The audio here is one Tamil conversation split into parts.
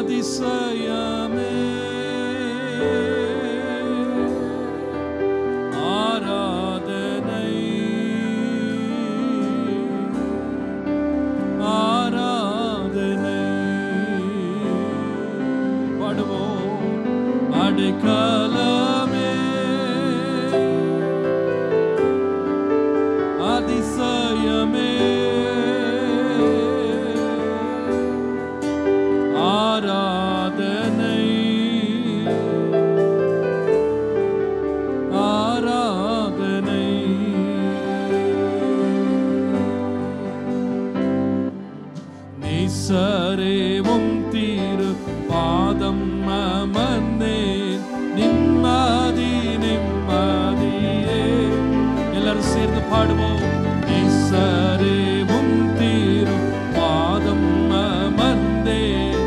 அதிசயமே ஆராதனை ஆராதனை பாடுவோம். அடைக்கலமே அதிசயமே ஆராதனை ஆராதனை நேசரேவும் தீரு பாதம் அமர்ந்தேன் நிம்மதி நிம்மதியே. எல்லாரும் சேர்ந்து பாடுவோம். நேசரேவும் தீரு பாதம் அமர்ந்தேன்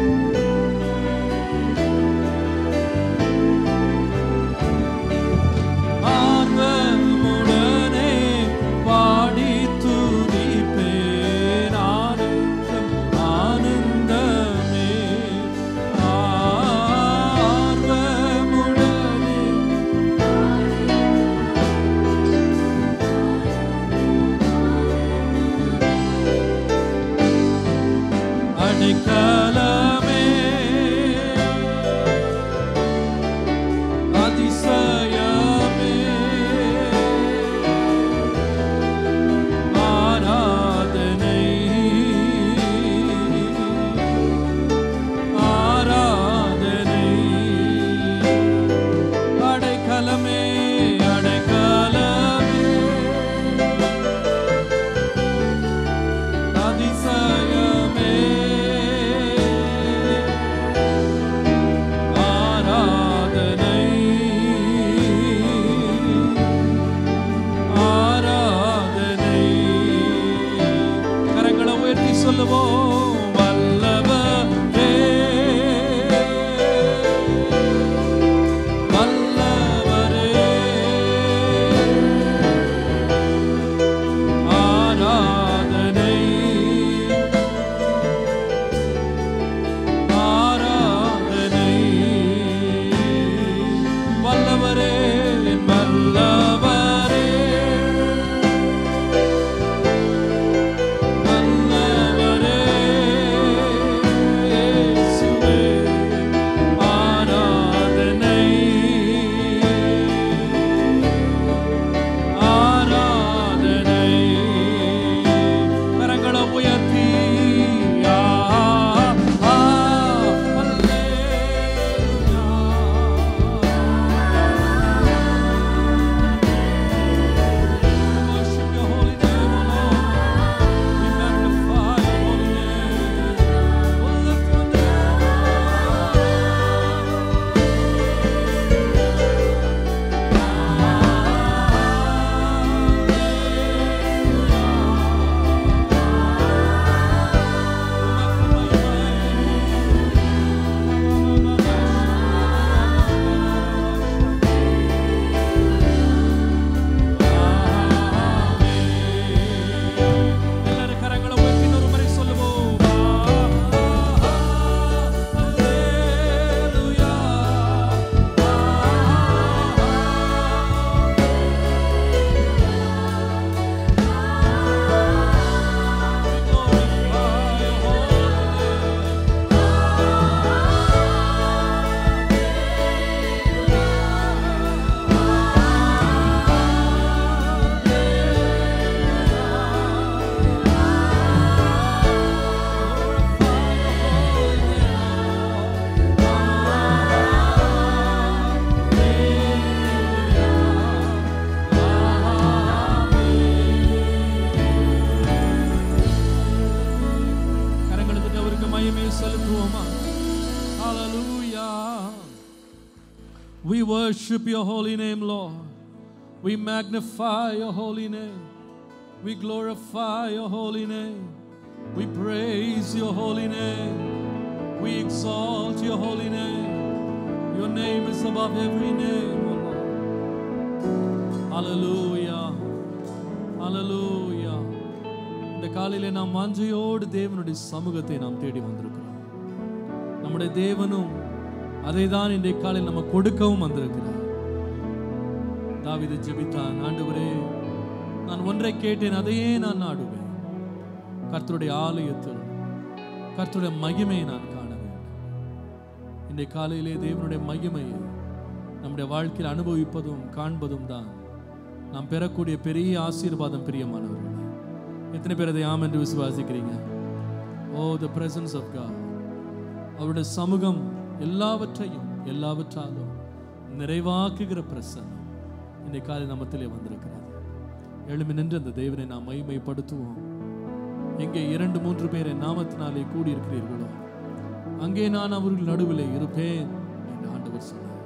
ஆர்வமுடனே பாடி துதிப்பேன். ஆனந்தம் ஆனந்தமே ஆர்வமுடனே அடைக்கலமே அதிசயமே ஆராதனை ஆராதனை அடைக்கலமே அடைக்கலமே அதிசயமே ஆராதனை ஆராதனை. கரங்களை உயர்த்தி சொல்லுவோம். வல்லவரே வல்லவரே ஆராதனை ஆராதனை. வல்லவரே வல்லவரே வல்லவரே இயேசுவே ஆராதனை ஆராதனை. கரங்களை உயர்த்தி worship your holy name, O Lord. We magnify your holy name. We'll lift your name, எல்லாரும் கரங்களை உயர்த்தி இன்னொரு முறை சொல்லுவோம். ஹல்லேலூயா we glorify your holy கரங்களுக்கு அவருக்கு மகிமை செலுத்துவோமா? Hallelujah. We worship your holy name, Lord. We magnify your holy name. We glorify your holy name. We praise your holy name. We exalt your holy name. Your name is above every name, O Lord. Hallelujah. Hallelujah. இந்த காலையிலே நாம் வாஞ்சையோடு தேவனுடைய சமூகத்தை நாம் தேடி வந்திருக்கிறோம். நம்முடைய தேவனும் அதை தான் இன்றைய காலையில் நம்ம கொடுக்கவும் வந்திருக்கிறார். தாவீது ஜெபித்தான், ஆண்டவரே நான் ஒன்றை கேட்டேன், அதையே நான் நாடுவேன், கர்த்தருடைய ஆலயத்தில் கர்த்தருடைய மகிமையை நான் காண வேண்டும். இன்றைய காலையிலே தேவனுடைய மகிமையை நம்முடைய வாழ்க்கையில் அனுபவிப்பதும் காண்பதும் தான் நாம் பெறக்கூடிய பெரிய ஆசீர்வாதம். பிரியமானவர்களே, எத்தனை பேர் அதை ஆம் என்று விசுவாசிக்கிறீங்க? ஓ, the presence of God, அவருடைய சமூகம் எல்லாவற்றையும் எல்லாவற்றாலும் நிறைவாக்குகிற பிரசன்னம் இன்றைய காலை நம்மத்திலே வந்திருக்கிறது. எழும்பி நின்று அந்த தேவனை நாம் மகிமைப்படுத்துவோம். எங்கே 2-3 பேரை நாமத்தினாலே கூடியிருக்கிறீர்களோ அங்கே நான் அவர்கள் நடுவிலே இருப்பேன் என்று ஆண்டவர் சொன்னார்.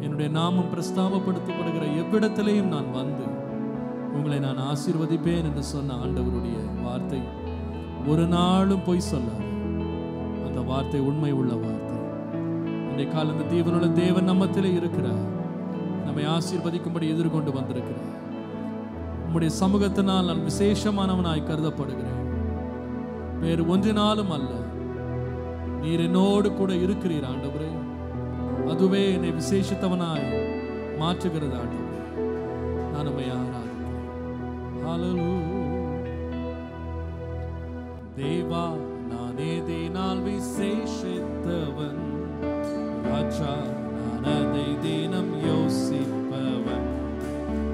என்னுடைய நாமம் பிரஸ்தாபப்படுத்தப்படுகிற எவ்விடத்திலேயும் நான் வந்து உங்களை நான் ஆசீர்வதிப்பேன் என்று சொன்ன ஆண்டவருடைய வார்த்தை ஒரு நாளும் பொய் சொல்லாது. அந்த வார்த்தை உண்மை உள்ள வார்த்தை. இன்றைய கால இந்த தீவனுள்ள தேவன் நம்மத்திலே இருக்கிறார். நம்மை ஆசீர்வதிக்கும்படி எதிர்கொண்டு வந்திருக்கிறார். உம்முடைய சமூகத்தினால் நான் விசேஷமானவனாய் கருதப்படுகிறேன். வேறு ஒன்றினாலும் அல்ல, நீர் என்னோடு கூட இருக்கிறீர் ஆண்டவரே. அதுவே என்னை விசேஷித்தவனாய் மாற்றுகிறது ஆண்டவரே. நான் உம்மை ஆராதிக்கிறேன். ஹல்லேலூயா. தேவா நான் எதினால் விசேஷித்தவன், ராஜா நான் அதை தினம் யோசிப்பவன்.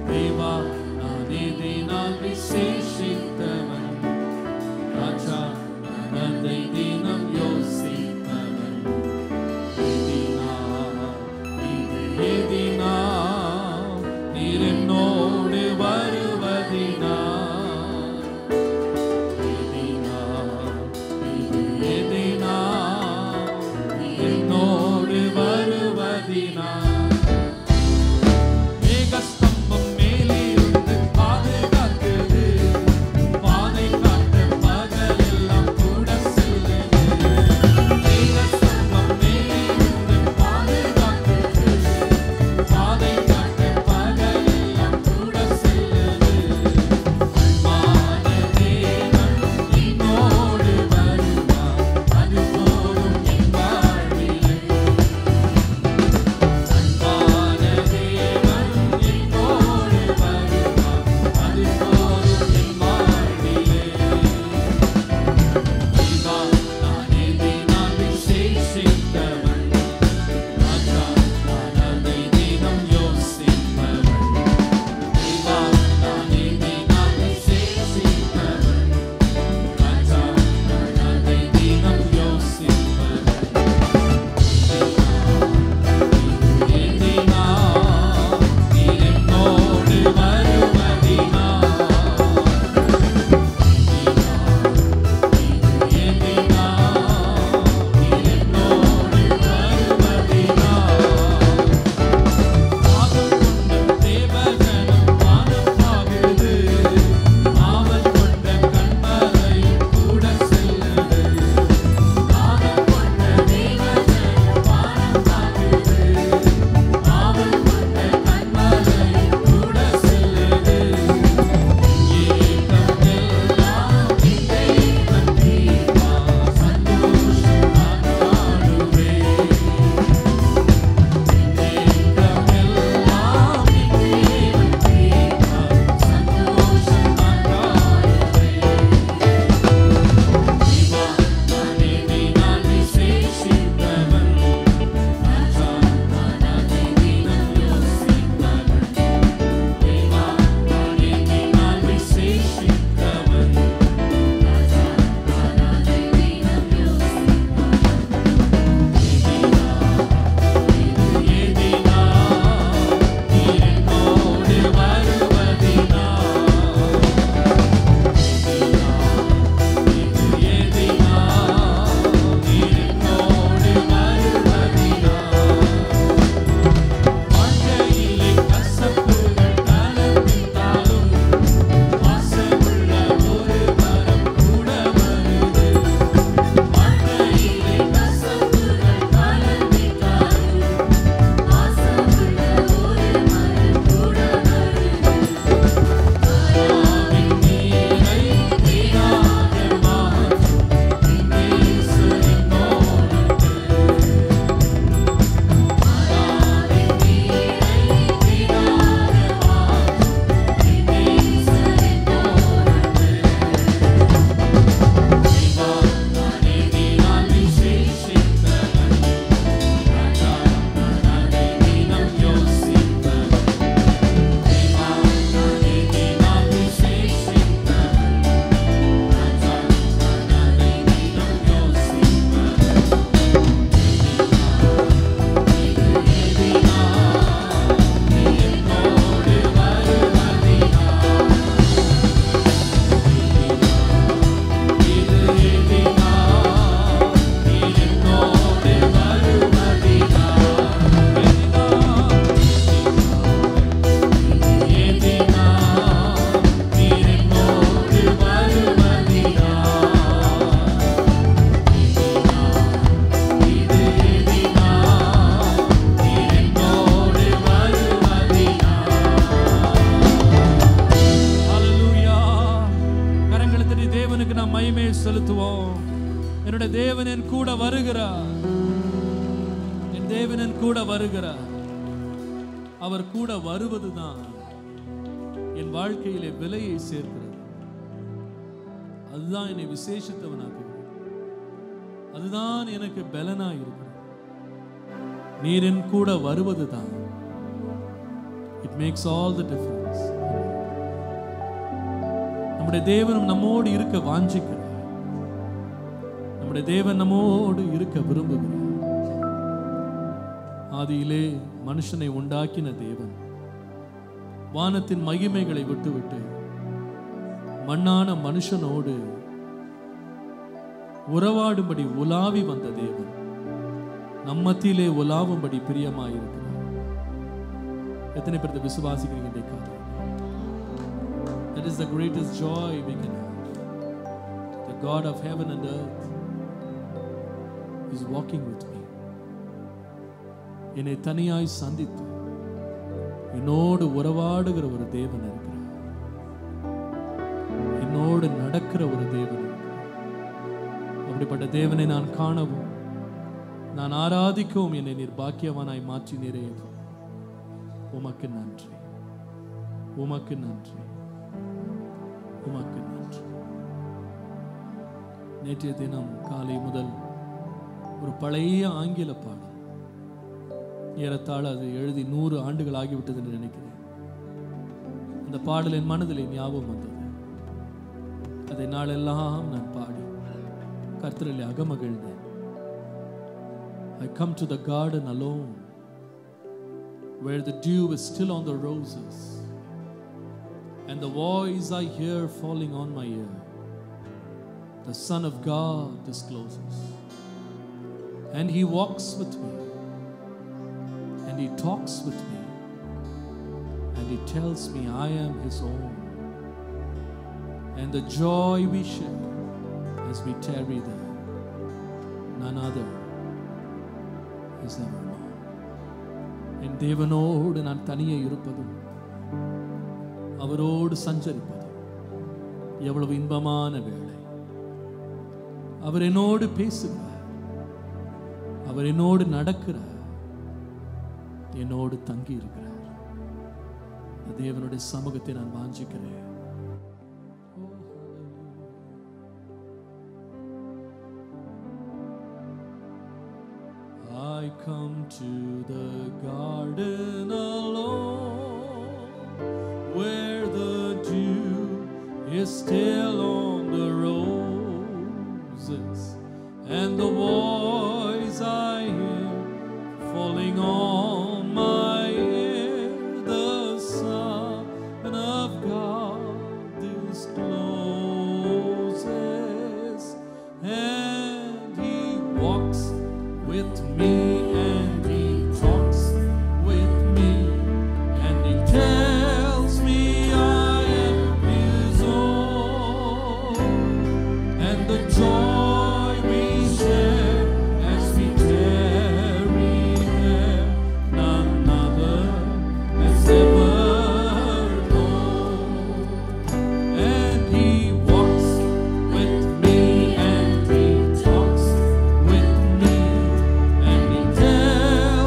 தேவா நான் எதினால் விசேஷித்தவன், ராஜா நான் அதை தினம் யோசிப்பவன். எதினால் நீர் என்னோடு வருவதினால், எதினால் என்னோடு வருவதினால் செலுத்துவோம். என்னுடைய தேவன் என் கூட வருகிறார். என் தேவன் என் கூட வருகிறார். அவர் கூட வருவதுதான் என் வாழ்க்கையிலே விலையை சேர்க்கிறது. அதுதான் என்னை விசேஷித்தவனாக்குகிறது. அதுதான் எனக்கு பலனாய் இருக்கிறது. நீர் என் கூட வருவதுதான். It makes all the difference. நம்முடைய தேவன் நம்மோடு இருக்க வாஞ்சிக்கிறார். நம்முடைய தேவன் நம்மோடு இருக்க விரும்புகிறார். ஆதியிலே மனுஷனை உண்டாக்கின தேவன் வானத்தின் மகிமைகளை விட்டுவிட்டு மண்ணான மனுஷனோடு உறவாடும்படி உலாவி வந்த தேவன் நம் மத்தியிலே உலாவும்படி பிரியமாயிருக்கிறார். எத்தனை பேர் விசுவாசிக்கிறீங்க? That is the greatest joy we can have. The God of heaven and earth is walking with me. என்னை தனியாய் சந்தித்து என்னோடு உறவாடுகிற ஒரு தேவன் இருக்கிறார். என்னோடு நடக்கிற ஒரு தேவன் இருக்கிறார். அப்படிப்பட்ட தேவனை நான் காணவும் நான் ஆராதிக்கவும் என்னை நீர் பாக்கியவானாய் மாற்றினீரே. உமக்கு நன்றி, உமக்கு நன்றி, உமக்கு நன்றி. நேற்றைய தினம் காலை முதல் ஒரு பழைய ஆங்கில பாடல், ஏறத்தாழ அது எழுதி 100 ஆண்டுகள் ஆகிவிட்டது என்று நினைக்கிறேன். அந்த பாடல் என் மனதில் ஞாபகம் வந்தது. அதை நாளெல்லாம் நான் பாடி கர்த்தரிலே அகமகிழ்ந்தேன். I come to the garden alone, where the dew is still on the roses, and the voice I hear falling on my ear, the Son of God discloses, and He walks with me, and He talks with me, and He tells me I am His own, and the joy we share as we tarry there, none other is ever known. என் தேவனோடு நான் தனியே இருப்பதும் அவரோடு சஞ்சரிப்பதும் எவ்வளவு இன்பமான வேளை. அவர் என்னோடு பேசுகிறார், அவர் என்னோடு நடக்கிறார், என்னோடு தங்கி இருக்கிறார். தேவனுடைய சமூகத்தை நான் வாஞ்சிக்கிறேன். I come to the garden alone, where the dew is still on the roses, and the voice I hear falling on my ear, the Son of God discloses, and He walks with me, and He talks with me, and He tells me I am His own, and the joy we share as we tarry there, none other has ever known. And He walks with me, and He talks with me, and He tells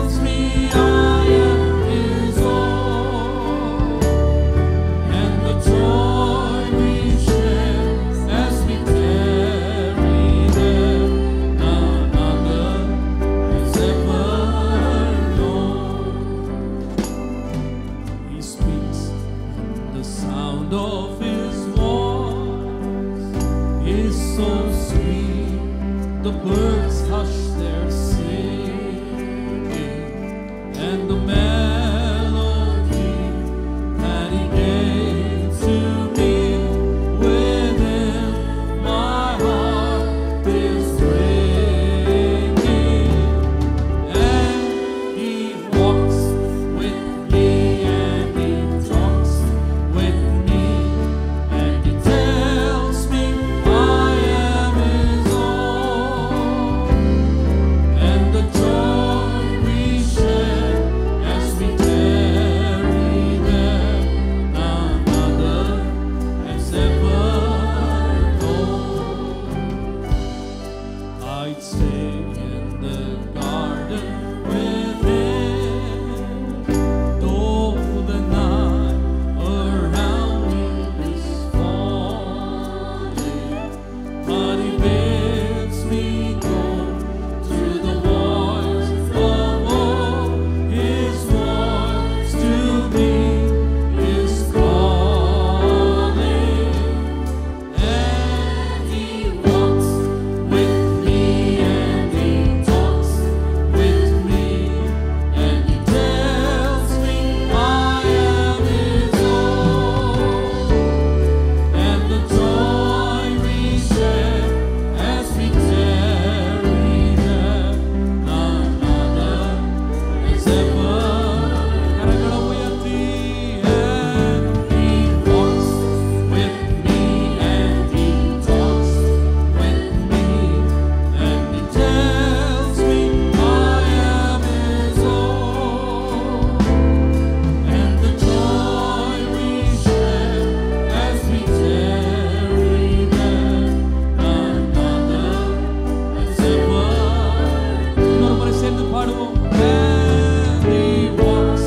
சொல்லுவோம். And he walks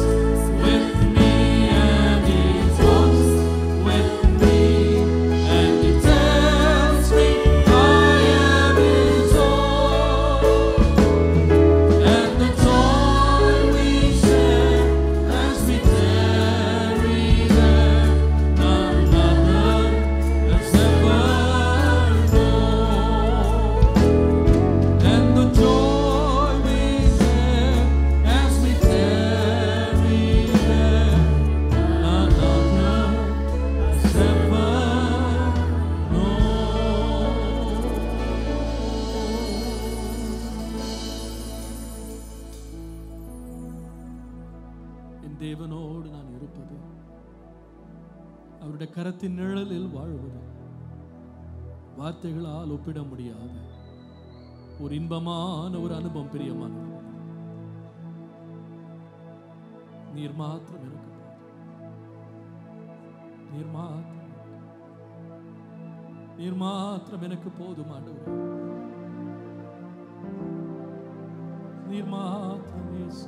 with me, and he talks with me, and he tells me I am his own. And the joy we share as we tarry there, none other has ever known. And the joy we share as we tarry there, none other has ever known. என் தேவனோடு நான் இருப்பது, அவருடைய கரத்தின் நிழலில் வாழ்வது வார்த்தைகளால் ஒப்பிட முடியாத ஒரு இன்பமான ஒரு அனுபவம். பிரியமானவர்களே, நீர் மாத்திரம் எனக்கு போதும். நீர் மாத்திரம் எனக்கு போதும் ஆண்டவரே. நீர் மாத்திரம் இயேசு.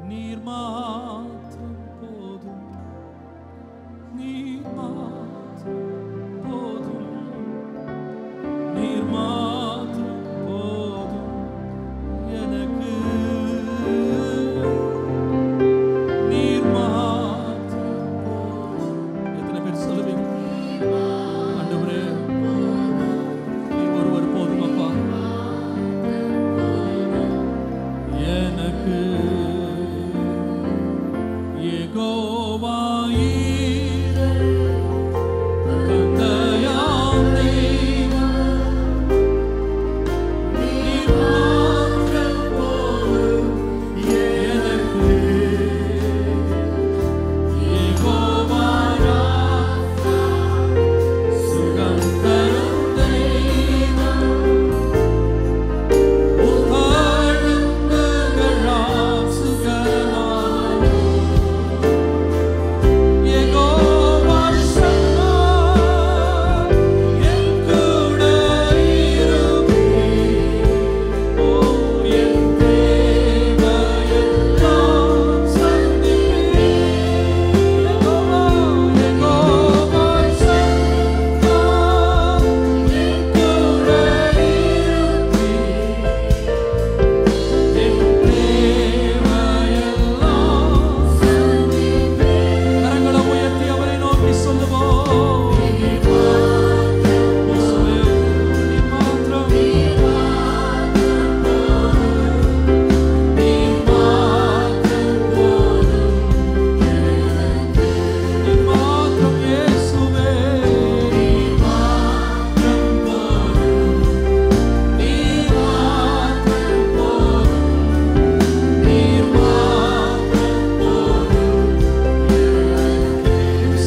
நீர் மாத்திரம் போதும். நீர் மாத்திரம் போதும். நீர் மாத்திரம் போதும் எனக்கு. நீர் மாத்திரம் போதும். எத்தனை பேர் சொல்லுவீங்க? ஆண்டவரே, நீர் ஒருவர் போதும் அப்பா எனக்கு. யெகோவா ஈரே, தந்தையாம் தெய்வம், நீர் மாத்திரம் போதும் எனக்கு. யெகோவா ராஃபா, சுகம் தரும் தெய்வம், உத்தரவுகளால் சுகமானவர். யெகோவா ஷம்மா, என் கூட இருப்பீர். ஓ, என் தேவையெல்லாம் சந்திப்பீர். யெகோவா ஷம்மா, என் கூட இருப்பீர். என் தேவையெல்லாம் சந்திப்பீர். கரங்களை உயர்த்தி அவரை நோக்கி சொல்லுவோம். இயேசுவே, நீர் மாத்திரம். நீர் மாத்திரம் போதும். நீர் மாத்திரம் இயேசுவே. நீர் மாத்திரம் போதும். நீர் மாத்திரம் போதும். நீர் மாத்திரம் போதும்.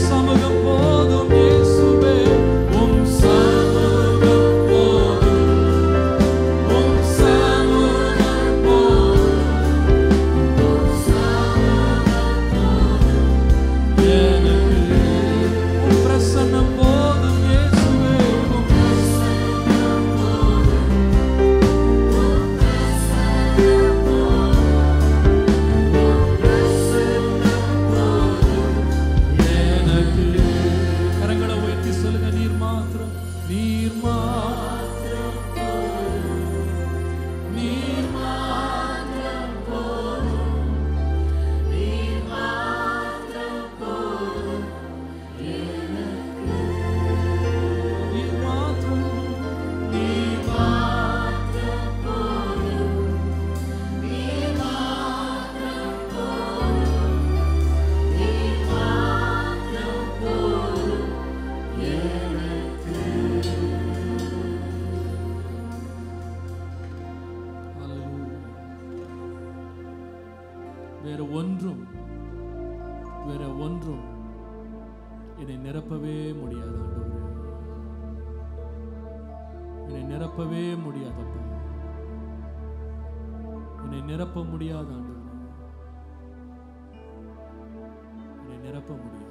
சமூகம் போதும் இயேசுவே. உம் சமூகம் போதும். உம் சமூகம் போதும். உம் சமூகம் போதும் எனக்கு. உம் பிரசன்னம் போதும் இயேசுவே. உம் பிரசன்னம் போதும். உம் பிரசன்னம் போதும். உம் பிரசன்னம் போதும் எனக்கு. கரங்களை உயர்த்தி சொல்லுங்க. நீர் மாத்திரம். நீர் மாத்திரம் போதும். நீர் மாத்திரம் போதும். நீர் மாத்திரம் போதும் எனக்கு. நீர் மாத்திரம். நீர் மாத்திரம் போதும். நீர் மாத்திரம் போதும். நீர் மாத்திரம் போதும் எனக்கு. ஹல்லேலூயா. வேற ஒன்றும் என்னை நிரப்பவே முடியாது ஆண்டவரே. என்னை நிரப்பவே முடியாதப்பா. என்னை நிரப்ப முடியாது ஆண்டவரே. என்னை நிரப்ப முடியாது.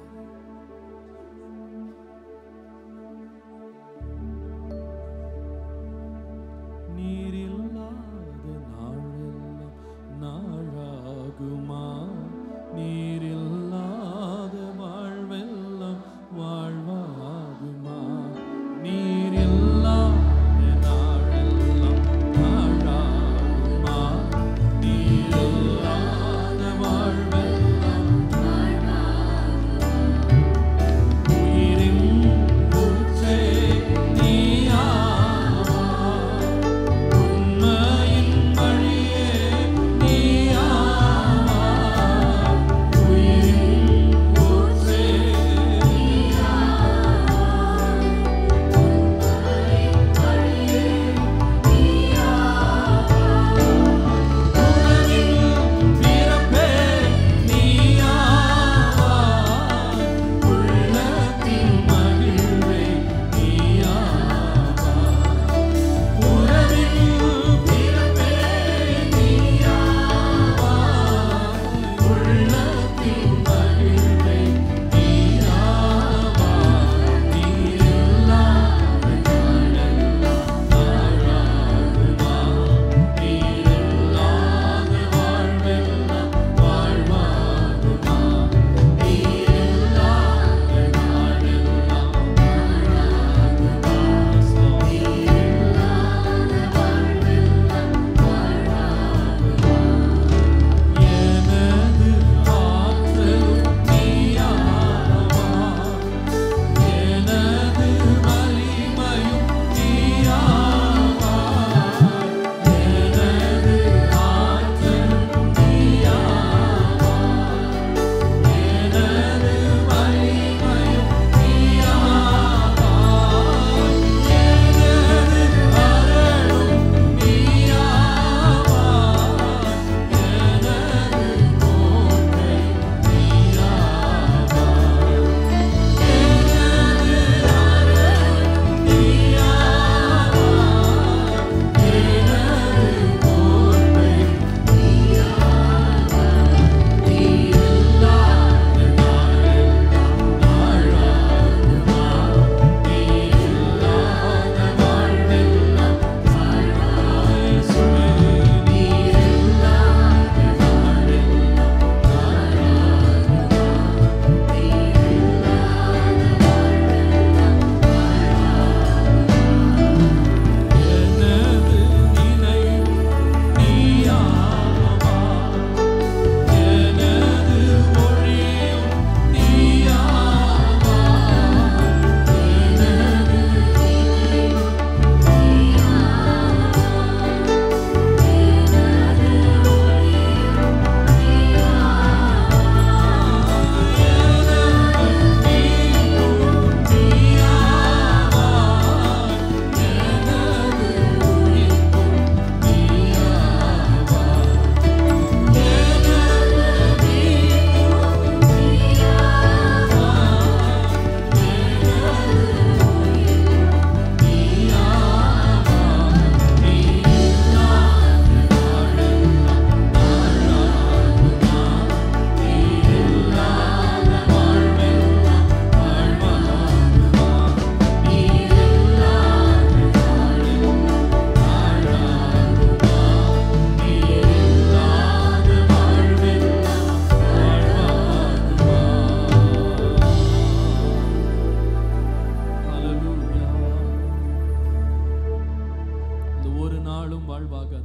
ஒவ்வொரு நாளும் வாழ்வாக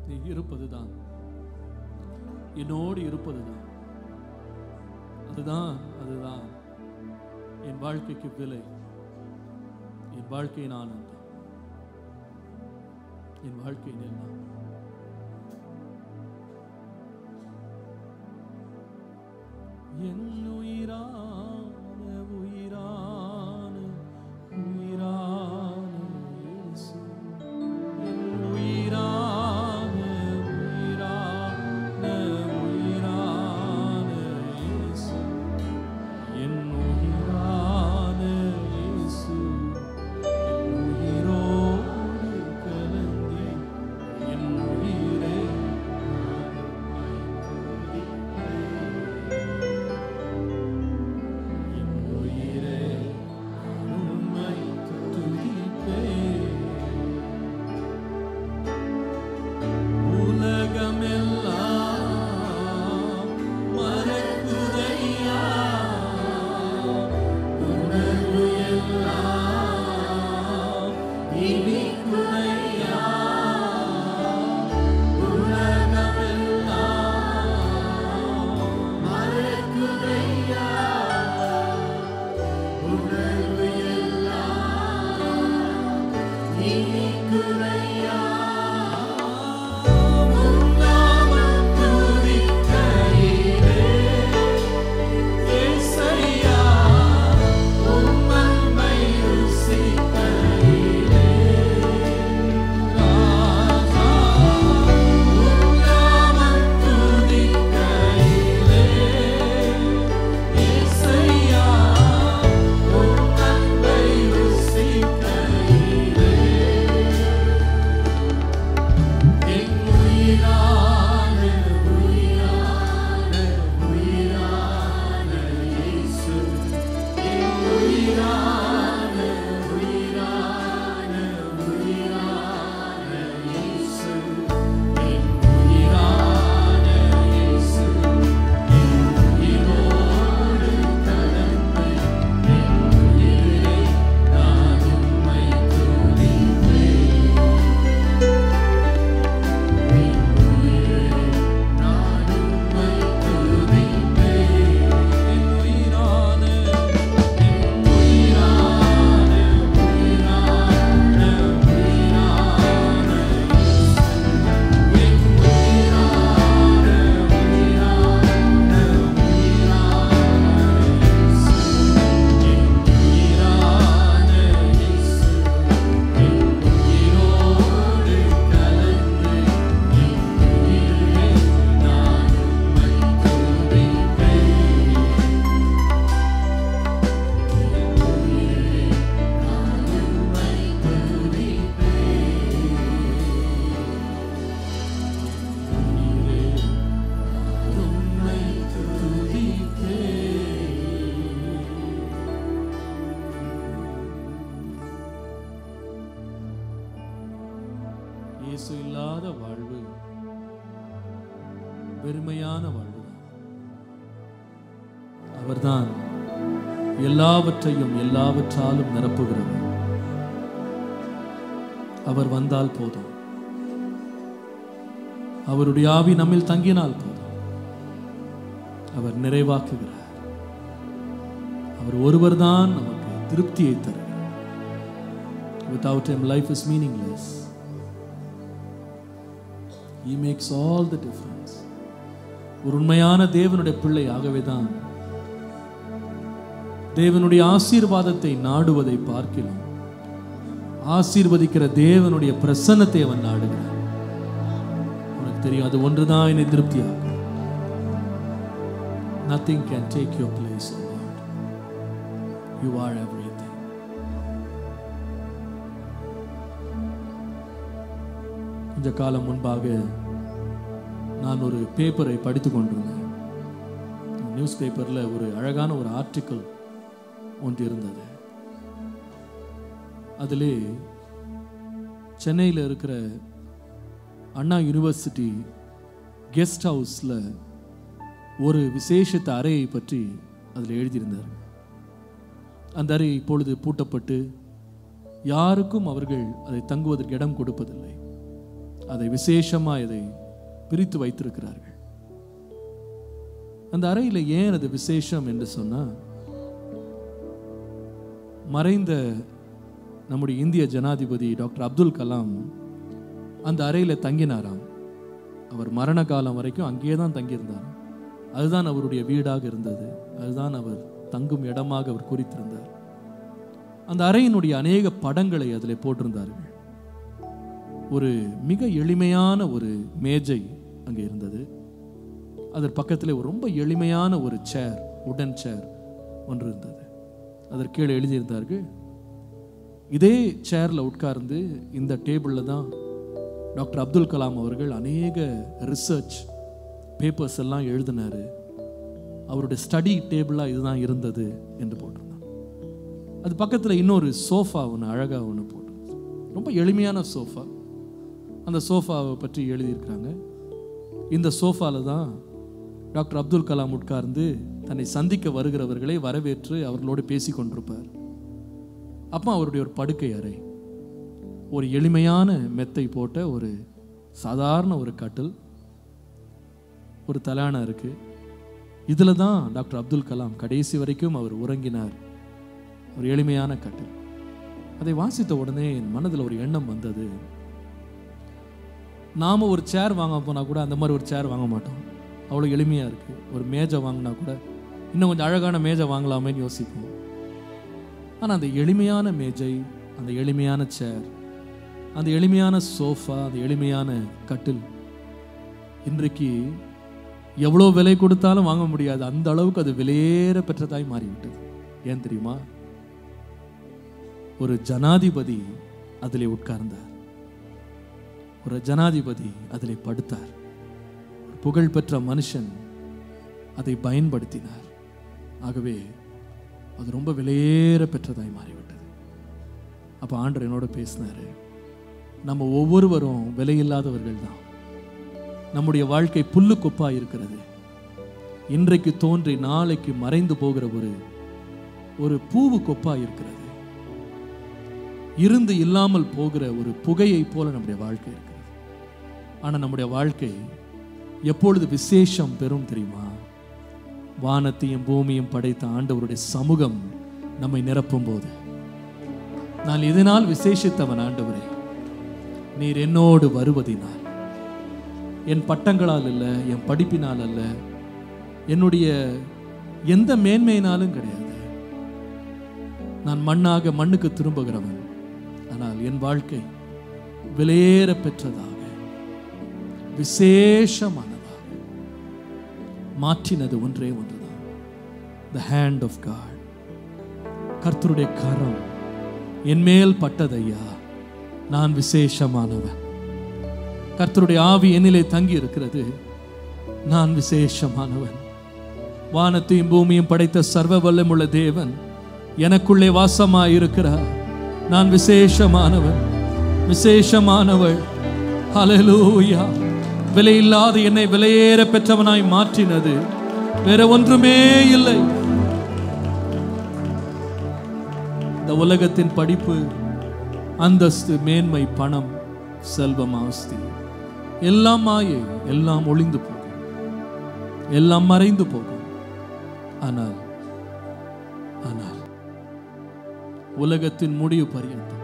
நீ இருப்பதுதான், என்னோடு இருப்பதுதான், அதுதான் என் வாழ்க்கைக்கு விலை, என் வாழ்க்கையின் ஆனந்தம், என் வாழ்க்கையின் எல்லாம். என் உயிரான உயிரான உயிரான இயேசு, என் உயிரான உயிரான உயிரான இயேசு, என் உயிரான இயேசு, என் உயிரோடு கலந்தே என் உயிரே இயேசு இல்லாத வாழ்வு வெறுமையான வாழ்வுதான். அவர்தான் எல்லாவற்றையும் எல்லாவற்றாலும் நிரப்புகிறவர். அவர் வந்தால் போதும், அவருடைய ஆவி நம்மில் தங்கினால் போதும். அவர் நிறைவாக்குகிறார். அவர் ஒருவர்தான் நமக்கு திருப்தியை தருகிறார். Without him life is meaningless. He makes all the difference. ஒரு உண்மையான தேவனுடைய பிள்ளை ஆகவேதான் தேவனுடைய ஆசீர்வாதத்தை நாடுவதை பார்க்கலாம், ஆசீர்வதிக்கிற தேவனுடைய பிரசன்னத்தை அவன் நாடுகிறான். உனக்கு தெரியும், அது ஒன்றுதான் என்னை திருப்தியாகும். Nothing can take your place, O Lord. You are everything. கொஞ்ச காலம் முன்பாக நான் ஒரு பேப்பரை படித்துக் கொண்டிருந்தேன். நியூஸ் பேப்பரில் ஒரு அழகான ஒரு ஆர்டிக்கிள் ஒன்று இருந்தது. அதிலே சென்னையில் இருக்கிற அண்ணா யூனிவர்சிட்டி கெஸ்ட் ஹவுஸில் ஒரு விசேஷித்த அறையை பற்றி அதில் எழுதியிருந்தார். அந்த அறை இப்பொழுது பூட்டப்பட்டு யாருக்கும் அவர்கள் அதை தங்குவதற்கு இடம் கொடுப்பதில்லை. அதை விசேஷமாக இதை பிரித்து வைத்திருக்கிறார்கள். அந்த அறையில் ஏன் அது விசேஷம் என்று சொன்னால், மறைந்த நம்முடைய இந்திய ஜனாதிபதி டாக்டர் அப்துல் கலாம் அந்த அறையில் தங்கினாராம். அவர் மரண காலம் வரைக்கும் அங்கேயே தான் தங்கியிருந்தாராம். அதுதான் அவருடைய வீடாக இருந்தது. அதுதான் அவர் தங்கும் இடமாக அவர் குறித்திருந்தார். அந்த அறையினுடைய அநேக படங்களை அதில் போட்டிருந்தார்கள். ஒரு மிக எளிமையான ஒரு மேஜை அங்கே இருந்தது. அதற்கு பக்கத்தில் ஒரு ரொம்ப எளிமையான ஒரு சேர், உடன் சேர் ஒன்று இருந்தது. அதற்கு கீழே எழுதியிருந்தார்கள், இதே சேரில் உட்கார்ந்து இந்த டேபிளில் தான் டாக்டர் அப்துல் கலாம் அவர்கள் அநேக ரிசர்ச் பேப்பர்ஸ் எல்லாம் எழுதினார். அவருடைய ஸ்டடி டேபிளாக இதுதான் இருந்தது என்று போட்டிருந்தாங்க. அது பக்கத்தில் இன்னொரு சோஃபா ஒன்று அழகாக ஒன்று போட்டிருந்தது. ரொம்ப எளிமையான சோஃபா. அந்த சோஃபாவை பற்றி எழுதியிருக்கிறாங்க. இந்த சோஃபாவில் தான் டாக்டர் அப்துல் கலாம் உட்கார்ந்து தன்னை சந்திக்க வருகிறவர்களை வரவேற்று அவர்களோடு பேசி கொண்டிருப்பார். அப்போ அவருடைய ஒரு படுக்கை அறை, ஒரு எளிமையான மெத்தை போட்ட ஒரு சாதாரண ஒரு கட்டில், ஒரு தலானா இருக்கு. இதில் தான் டாக்டர் அப்துல் கலாம் கடைசி வரைக்கும் அவர் உறங்கினார். ஒரு எளிமையான கட்டில். அதை வாசித்த உடனே என் மனதில் ஒரு எண்ணம் வந்தது. நாம் ஒரு சேர் வாங்க போனால் கூட அந்த மாதிரி ஒரு சேர் வாங்க மாட்டோம். அவ்வளோ எளிமையாக இருக்குது. ஒரு மேஜை வாங்கினா கூட இன்னும் கொஞ்சம் அழகான மேஜை வாங்கலாமேன்னு யோசிப்போம். ஆனால் அந்த எளிமையான மேஜை, அந்த எளிமையான சேர், அந்த எளிமையான சோஃபா, அந்த எளிமையான கட்டில் இன்றைக்கு எவ்வளோ விலை கொடுத்தாலும் வாங்க முடியாது. அந்த அளவுக்கு அது விலையேற பெற்றதாய் மாறிவிட்டது. ஏன் தெரியுமா? ஒரு ஜனாதிபதி அதிலே உட்கார்ந்தார். ஒரு ஜனாதிபதி அதிலே படுத்தார். புகழ்பெற்ற மனுஷன் அதை பயன்படுத்தினார். ஆகவே அது ரொம்ப விலையேற பெற்றதாய் மாறிவிட்டது. அப்போ ஆண்டவர் என்னோட பேசினாரு, நம்ம ஒவ்வொருவரும் விலையில்லாதவர்கள் தான். நம்முடைய வாழ்க்கை புல்லு கொப்பா இருக்கிறது. இன்றைக்கு தோன்றி நாளைக்கு மறைந்து போகிற ஒரு பூவு கொப்பா இருக்கிறது. இருந்து இல்லாமல் போகிற ஒரு புகையை போல நம்முடைய வாழ்க்கை இருக்கிறது. ஆனால் நம்முடைய வாழ்க்கை எப்பொழுது விசேஷம் பெறும் தெரியுமா? வானத்தையும் பூமியும் படைத்த ஆண்டவருடைய சமூகம் நம்மை நிரப்பும் போது. நான் இதனால் விசேஷித்தவன் ஆண்டவரே, நீர் என்னோடு வருவதினால், என் பட்டங்களால் அல்ல, என் படிப்பினால் அல்ல, என்னுடைய எந்த மேன்மையினாலும் கிடையாது. நான் மண்ணாக மண்ணுக்கு திரும்புகிறவன். ஆனால் என் வாழ்க்கை விலையேற பெற்றதாக, விசேஷமானதாக மாற்றினது ஒன்றே ஒன்றுதான், the hand of God. கர்த்தருடைய கரம் என் மேல் பட்டதையா, நான் விசேஷமானவன். கர்த்தருடைய ஆவி என்னிலே தங்கி இருக்கிறது, நான் விசேஷமானவன். வானத்தையும் பூமியும் படைத்த சர்வ வல்லமுள்ள தேவன் எனக்குள்ளே வாசமாய் இருக்கிறார். நான் விசேஷமானவன், விசேஷமானவள். ஹல்லேலூயா. விலையில்லாத என்னை விலையேற பெற்றவனாய் மாற்றினது வேற ஒன்றுமே இல்லை. இந்த உலகத்தின் படிப்பு, அந்தஸ்து, மேன்மை, பணம், செல்வம், ஆஸ்தி எல்லாம் மாயை, எல்லாம் ஒளிந்து போகும், எல்லாம் மறைந்து போகும். ஆனால் உலகத்தின் முடிவு பரியந்தம்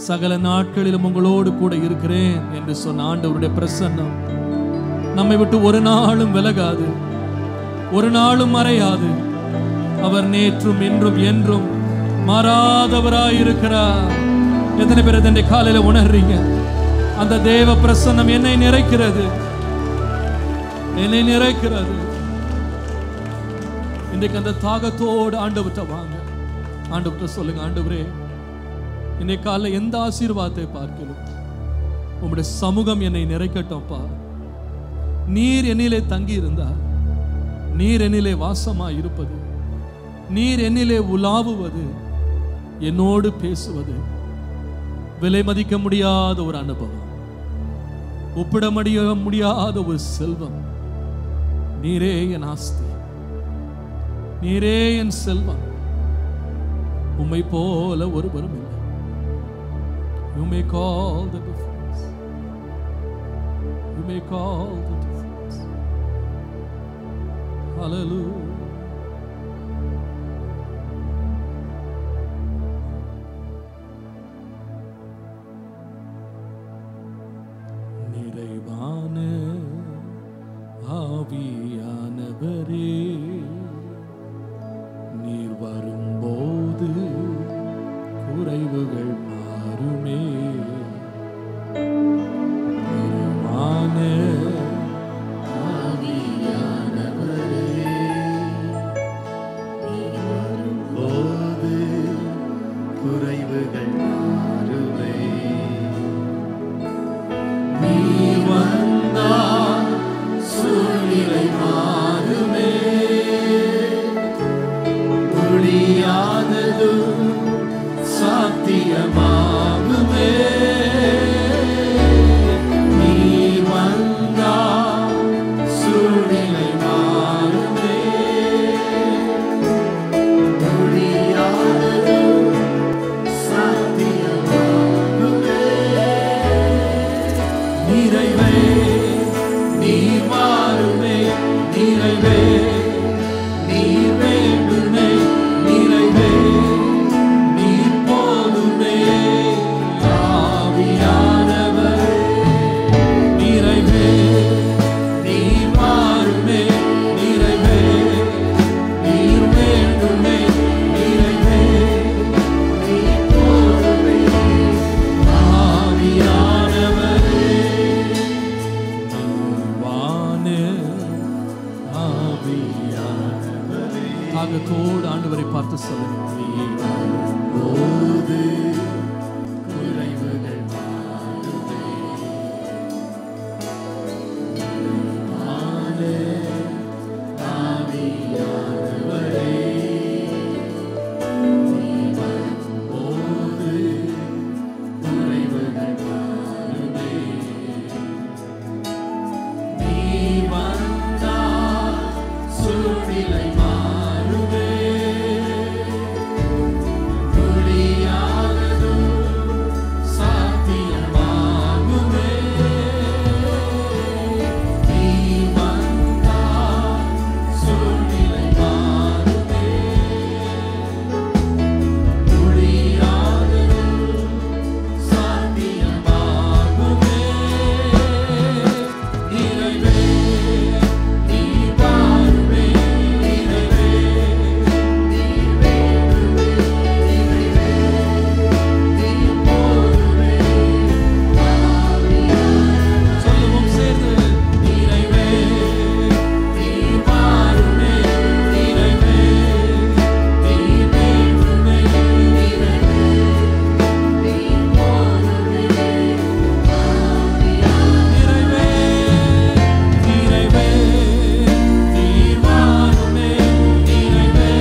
சகல நாட்களிலும் உங்களோடு கூட இருக்கிறேன் என்று சொன்ன ஆண்டவருடைய பிரசன்னம் நம்மை விட்டு ஒரு நாளும் விலகாது, ஒரு நாளும் மறையாது. அவர் நேற்றும் இன்றும் என்றும் மாறாதவராயிருக்கிறார். எத்தனை பேர் இதனை காலையில உணர்றீங்க? அந்த தேவ பிரசன்னம் என்னை நிறைக்கிறது, என்னை நிறைக்கிறது. இன்றைக்கு அந்த தாகத்தோடு ஆண்டவர்கிட்ட வாங்க. ஆண்டவர்கிட்ட சொல்லுங்க, ஆண்டவரே, இன்னைக்கு காலைல எந்த ஆசீர்வாதத்தை பார்க்கணும், உம்முடைய சமூகம் என்னை நிறைக்கட்டும்ப்பா. நீர் என்னிலே தங்கி இருந்தார், நீர் என்னிலே வாசமாய் இருப்பது, நீர் என்னிலே உலாவுவது, என்னோடு பேசுவது விலை மதிக்க முடியாத ஒரு அனுபவம், ஒப்பிட முடியாத ஒரு செல்வம். நீரே என் ஆஸ்தி, நீரே என் செல்வம். உம்மை போல ஒருவரும் இல்லை. You make all the difference. You make all the difference. Hallelujah. நிறைவான ஆவியானவரே, நீர் வரும்போது குறைவுகள் மாறுமே. நிறைவான ஆவியானவரே, நீர் வரும்போது குறைவுகள் மாறுமே. நீர் வந்தால் சூழ்நிலை மாறுமே. முடியாதது சாத்தியமாகுமே. நீர் வந்தால் சூழ்நிலை மாறுமே. முடியாதது சாத்தியமாகுமே. நிறைவே நீர் மாறுமே. நிறைவே நீர் வேண்டுமே. நிறைவே நீர் போதுமே. ஆவியானவரே, நிறைவே நீர் மாறுமே. நிறைவே நீர் வேண்டுமே. நிறைவே நீர் போதுமே. ஆவியானவரே, தாகத்தோடு ஆண்டவரை பார்த்து சொல்லுங்க. குறைவுகள் மாறுமே. ஆவியானவரே, நீர் வரும்போது குறைவுகள் மாறுமே. நீர் வந்தால் சூழ்நிலை மாறுமே. முடியாதது சாத்தியமாகுமே. நீர் வந்தால் சூழ்நிலை மாறுமே. முடியாதது சாத்தியமாகுமே. நிறைவே நீர் வாருமே. நிறைவே நீர் வேண்டுமே. நிறைவே நீர் போதுமே. சொல்லுவோம் சேர்ந்து. நிறைவே நீர் வாருமே. நிறைவே நீர் வேண்டுமே. நிறைவே நீர் போதுமே. நிறைவே நிறைவே நீர் வாருமே. நிறைவே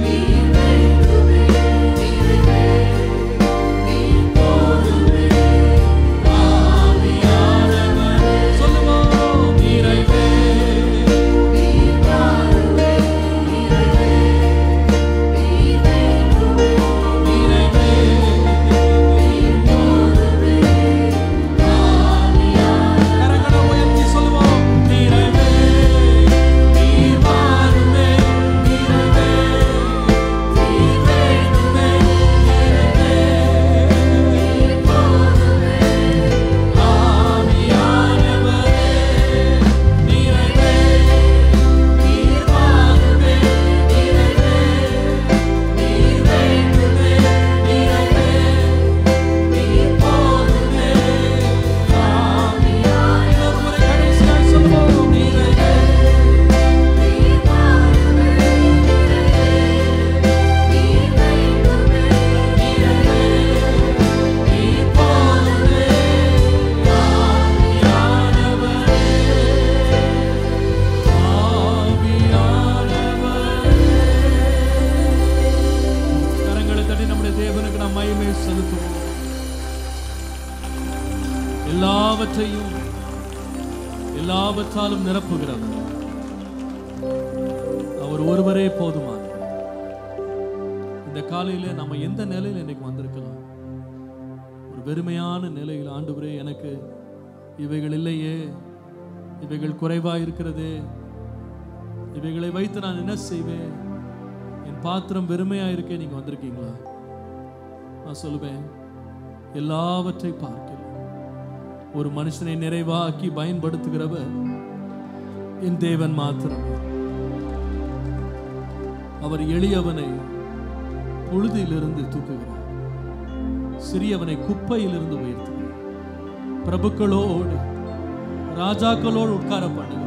நீர் வேண்டுமே. நிறைவே நீர் போதுமே. ஆவியானவரே, சொல்லுவோம். நிறைவே நீர் வாருமே. நிறைவே நீர் வேண்டுமே. நிறைவே நீர் போதுமே. கரங்களை உயர்த்தி சொல்லுவோம். நிறைவே நீர் வாருமே. நிறைவே நீர் வேண்டுமே. நிறைவே நீர் போதுமே. ஆவியானவரே, நிறைவே நீர் வாருமே. நிறைவே நீர் வேண்டுமே. நிறைவே நீர் போதுமே. ஆவியானவரே, ஒரு முறை கடைசியாய் சொல்லுவோம். நிறைவே நீர் வாருமே. நிறைவே நீர் வேண்டுமே. நிறைவே நீர் போதுமே. ஆவியானவரே, ஆவியானவரே. கரங்களை தட்டி நம்முடைய தேவனுக்கு நாம் மகிமை செலுத்துவோம். எல்லாவற்றையும் எல்லாவற்றாலும் நிரப்புகிறவர் அவர் ஒருவரே போதுமானவர். இந்த காலையில நம்ம எந்த நிலையில இன்னைக்கு வந்திருக்கலாம்? வெறுமையான நிலையில் ஆண்டவரே எனக்கு இவைகள் இல்லையே, இவைகள் குறைவா இருக்கிறதே, இவைகளை வைத்து நான் என்ன செய்வேன், என் பாத்திரம் வெறுமையா இருக்கே, நீங்க வந்திருக்கீங்களா? நான் சொல்லுவேன், எல்லாவற்றை பார்க்கலாம் ஒரு மனுஷனை நிறைவாக்கி பயன்படுத்துகிறவர் என் தேவன் மாத்திரம். அவர் எளியவனை புழுதியிலிருந்து தூக்குகிறார், சிறியவனை குப்பையிலிருந்து உயர்த்துகிறார், பிரபுக்களோடு ராஜாக்களோடு உட்கார பண்ணுகிறார்.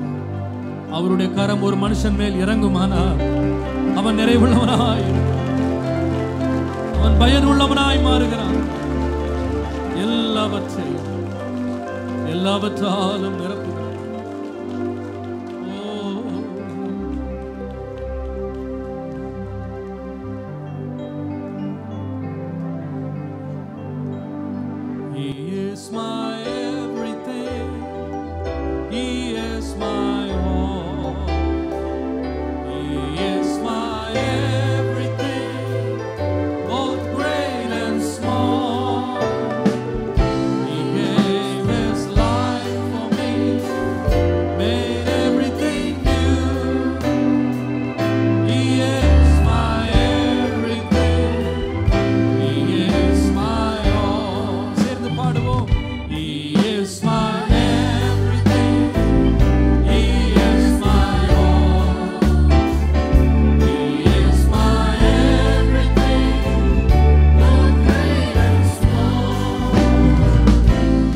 அவருடைய கரம் ஒரு மனுஷன் மேல் இறங்குமானால் அவன் நிறைவுள்ளவனாய், அவன் பயனுள்ளவனாய் மாறுகிறான். எல்லாவற்றாலும் நிரப்புகிறார். He is my everything. He is my all. He is my everything, both great and small. He gave his life for me, made everything new. He is my everything. He is my all. சேர்ந்து பாடுவோம். He is my everything. He is my all. He is my everything, both great and small.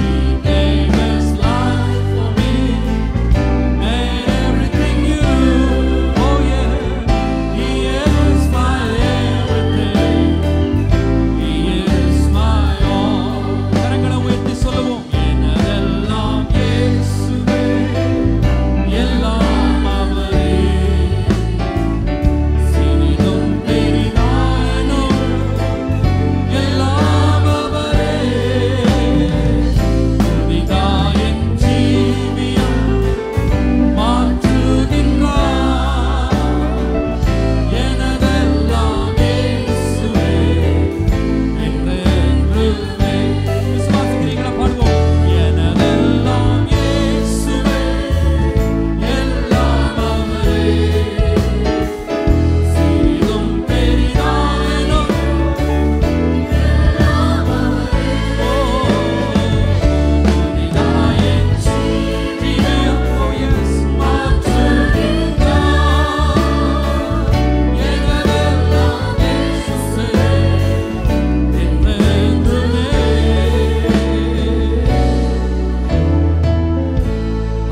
He gave his life for me, made everything new. Oh yeah, He is my everything. He is my all. கரங்களை உயர்த்தி சொல்லுவோம். எனதெல்லாம் இயேசுவே, எல்லாம் அவரே, சிறிதும் பெரிதாயினும் எல்லாம் அவரே. புதிதாய் என் ஜீவியம் மாற்றுகின்றார். எனதெல்லாம் இயேசுவே, என்றென்றுமே. விசுவாசிக்கிறீங்களா? பாடுவோம். எனதெல்லாம் இயேசுவே, எல்லாம் அவரே, சிறிதும் பெரிதாயினும் எல்லாம் அவரே. புதிதாய் என் ஜீவியம், oh yes, மாற்றுகின்றார். எனதெல்லாம் இயேசுவே, என்றென்றுமே.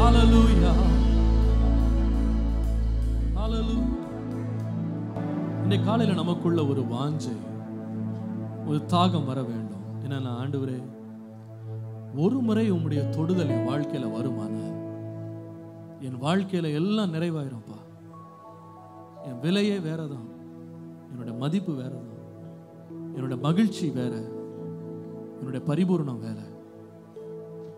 Hallelujah. Hallelujah. இந்த காலையில நமக்குள்ள ஒரு வாஞ்சை, ஒரு தாகம் வர வேண்டும். என்னன்னா, ஆண்டவரே, ஒரு முறை உம்முடைய தொடுதல் என் வாழ்க்கையில வருமானால் என் வாழ்க்கையில எல்லாம் நிறைவாயிரும்ப்பா. என் விலையே வேறதான், என்னோட மதிப்பு வேறதான், என்னோட மகிழ்ச்சி வேற, என்னோட பரிபூர்ணம் வேற.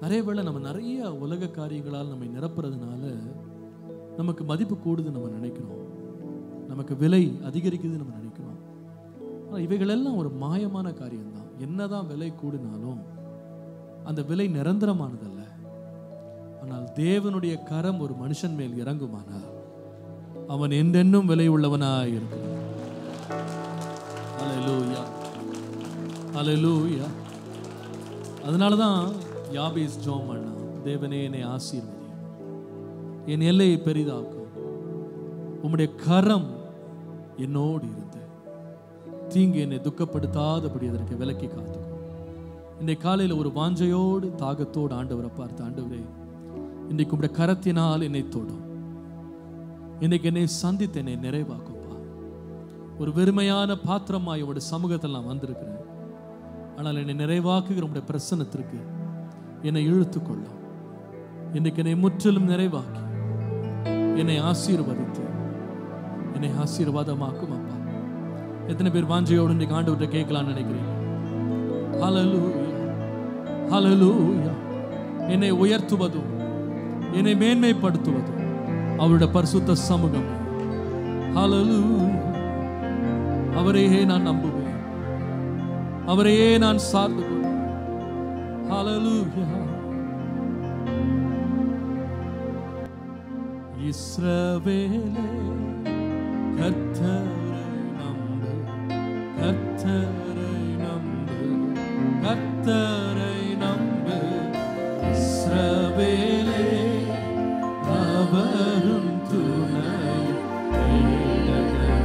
நிறைய வேளை நம்ம நிறைய உலக காரியங்களால் நம்மை நிரப்புறதுனால நமக்கு மதிப்பு கூடுது நம்ம நினைக்கிறோம், நமக்கு விலை அதிகரிக்குது நம்ம நினைக்கிறோம். ஆனால் இவைகளெல்லாம் ஒரு மாயமான காரியம்தான். என்னதான் விலை கூடினாலும் அந்த விலை நிரந்தரமானதல்ல. ஆனால் தேவனுடைய கரம் ஒரு மனுஷன் மேல் இறங்குமானால் அவன் என்றென்னும் விலை உள்ளவனாய் இருக்கிறான். அல்லேலூயா, அல்லேலூயா. அதனாலதான் யாபேஸ் ஜெபம் பண்ணான், தேவனே என்னை ஆசீர்வதி, என் எல்லையை பெரிதாக்கும், உம்முடைய கரம் என்னோடு இருந்து தீங்கு என்னை துக்கப்படுத்தாதபடி அதற்கு விலக்கி காத்துக்கும். இன்றைக்கு காலையில் ஒரு வாஞ்சையோடு தாகத்தோடு ஆண்டவரை பார்த்து, ஆண்டவரே, இன்றைக்கு உம்முடைய கரத்தினால் என்னை தொடும், இன்றைக்கு என்னை சந்தித்து என்னை நிறைவாக்கும்பா. ஒரு வெறுமையான பாத்திரமாய் உங்களுடைய சமூகத்தில் நான் வந்திருக்கிறேன். ஆனால் என்னை நிறைவாக்குகிற உங்களுடைய பிரசன்னத்திற்கு என்னை இழுத்துக்கொள்ளும். இன்றைக்கு என்னை முற்றிலும் நிறைவாக்கி என்னை ஆசீர்வதித்து என்னை ஆசீர்வாதமாக்கும் அப்பா. எத்தனை பேர் வாஞ்சையோடு இன்றைக்கு ஆண்டவர்கிட்ட கேட்கலான்னு நினைக்கிறீங்க? ஹல்லேலூயா, ஹல்லேலூயா. என்னை உயர்த்துவதும் என்னை மேன்மைப்படுத்துவதும் அவருடைய பரிசுத்த சமூகம். ஹல்லேலூயா. அவரையே நான் நம்புவேன், அவரையே நான் சார்ந்து கொள்வேன். Hallelujah. இஸ்ரவேலே கர்த்தரை நம்பு, கர்த்தரை நம்பு, கர்த்தரை நம்பு. இஸ்ரவேலே அவரும் துணை கேடகமானவர்,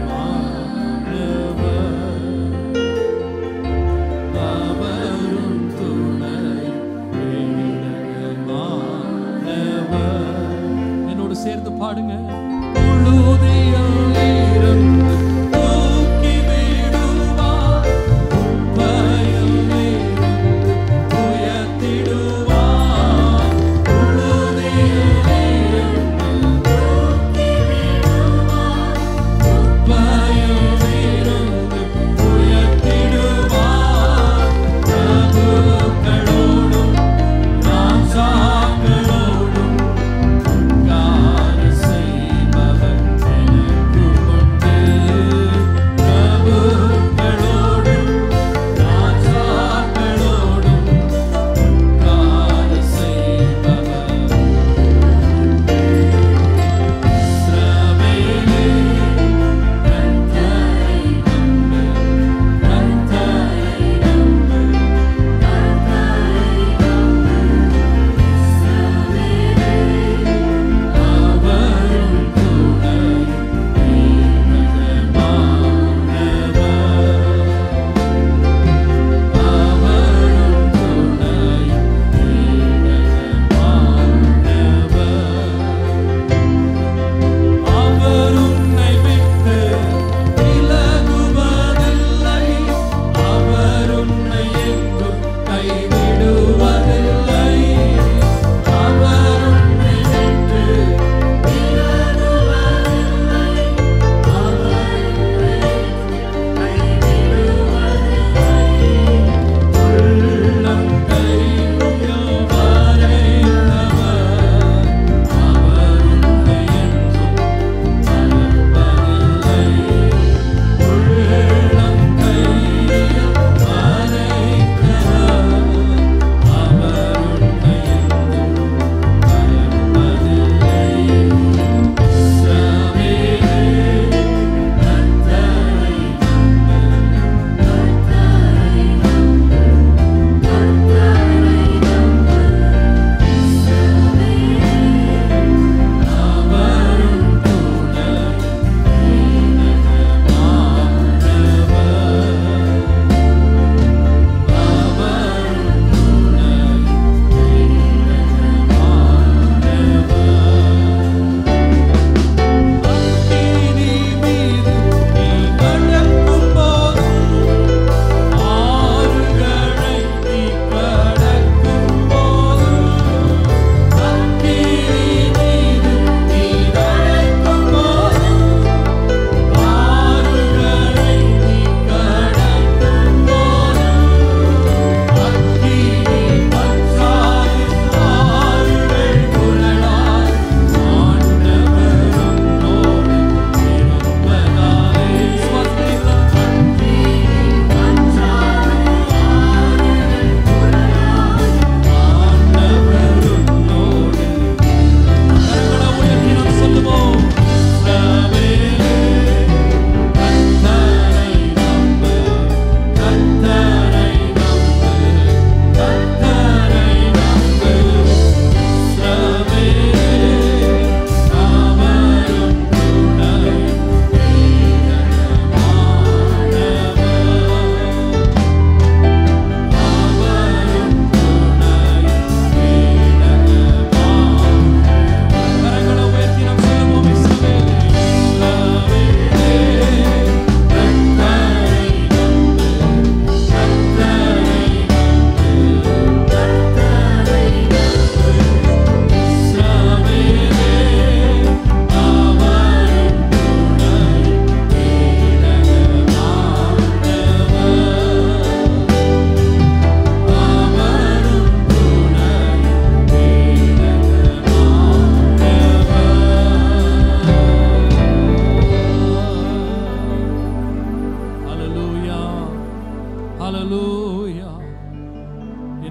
அவரும் துணை கேடகமானவர். என்னோடு சேர்ந்து பாடுங்க. புழுதியில் இருந்து தூக்கி விடுவார், குப்பையில் இருந்து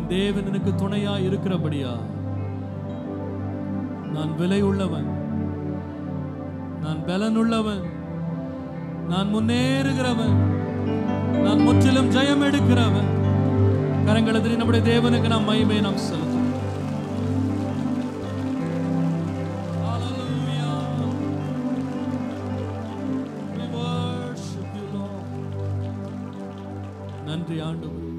என் தேவன் எனக்கு துணையா இருக்கிறபடியா நான் விலை உள்ளவன், நான் பலன் உள்ளவன், நான் முன்னேறுகிறவன், நான் முற்றிலும் ஜெயம் எடுக்கிறவன். கரங்களதில் நம்முடைய தேவனுக்கு நாம் மகிமை நாம் செலுத்தும். நன்றி ஆண்டவரே.